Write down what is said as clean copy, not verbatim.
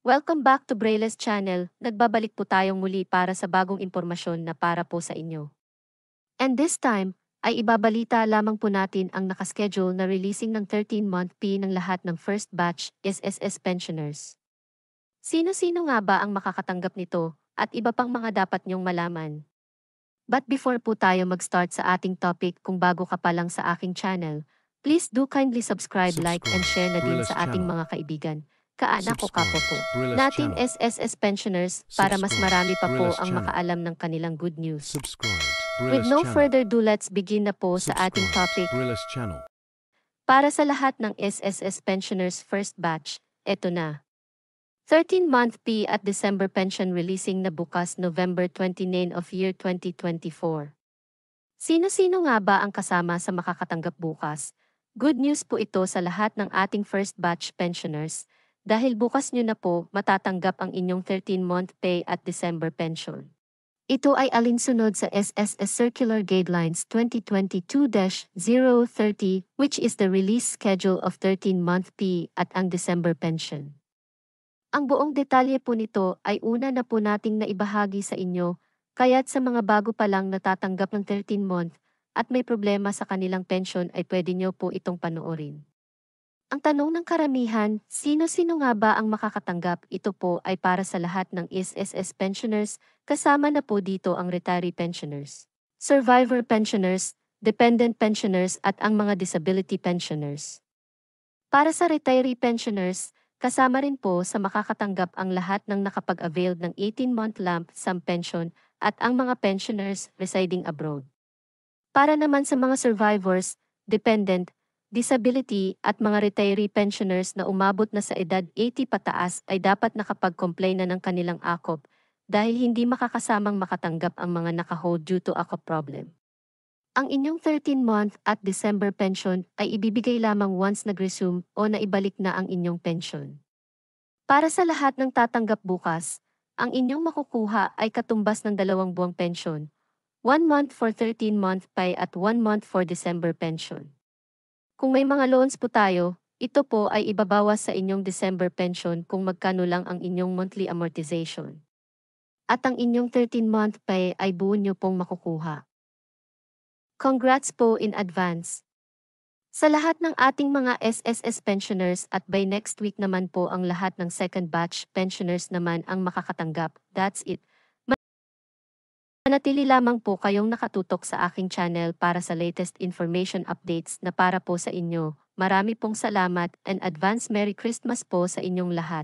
Welcome back to Braille's channel. Nagbabalik po tayong muli para sa bagong impormasyon na para po sa inyo. And this time, ay ibabalita lamang po natin ang nakaschedule na releasing ng 13-month P ng lahat ng first batch SSS pensioners. Sino-sino nga ba ang makakatanggap nito at iba pang mga dapat niyong malaman? But before po tayo mag-start sa ating topic, kung bago ka pa lang sa aking channel, please do kindly subscribe, like, and share na din Brilla's sa ating channel. mga kaibigan, kaanak o kapo po Brilla's natin channel. SSS pensioners para mas marami pa po Brilla's ang channel. makaalam ng kanilang good news. Subscribe. With Brilla's no channel. further ado, let's begin na po sa ating topic. Brilla's channel. Para sa lahat ng SSS pensioners first batch, eto na. 13-month P at December pension releasing na bukas November 29 of year 2024. Sino-sino nga ba ang kasama sa makakatanggap bukas? Good news po ito sa lahat ng ating first batch pensioners, dahil bukas nyo na po matatanggap ang inyong 13-month pay at December pension. Ito ay alinsunod sa SSS Circular Guidelines 2022-030, which is the release schedule of 13-month P at ang December pension. Ang buong detalye po nito ay una na po nating naibahagi sa inyo, kaya't sa mga bago pa lang natatanggap ng 13-month at may problema sa kanilang pension ay pwede nyo po itong panoorin. Ang tanong ng karamihan, sino-sino nga ba ang makakatanggap? Ito po ay para sa lahat ng SSS pensioners, kasama na po dito ang retiree pensioners, survivor pensioners, dependent pensioners at ang mga disability pensioners. Para sa retiree pensioners, kasama rin po sa makakatanggap ang lahat ng nakapag-avail ng 18-month lump sum pension at ang mga pensioners residing abroad. Para naman sa mga survivors, dependent, disability at mga retiree pensioners na umabot na sa edad 80 pataas ay dapat nakapag-comply na ng kanilang AKOP dahil hindi makakasamang makatanggap ang mga nakahold due to AKOP problem. Ang inyong 13-month at December pension ay ibibigay lamang once nag-resume o naibalik na ang inyong pension. Para sa lahat ng tatanggap bukas, ang inyong makukuha ay katumbas ng 2 buwang pension, 1 month for 13-month pay at 1 month for December pension. Kung may mga loans po tayo, ito po ay ibabawas sa inyong December pension kung magkano lang ang inyong monthly amortization. At ang inyong 13-month pay ay buo nyo pong makukuha. Congrats po in advance! Sa lahat ng ating mga SSS pensioners at by next week naman po ang lahat ng second batch pensioners naman ang makakatanggap. That's it. Manatili lamang po kayong nakatutok sa aking channel para sa latest information updates na para po sa inyo. Marami pong salamat and advance Merry Christmas po sa inyong lahat.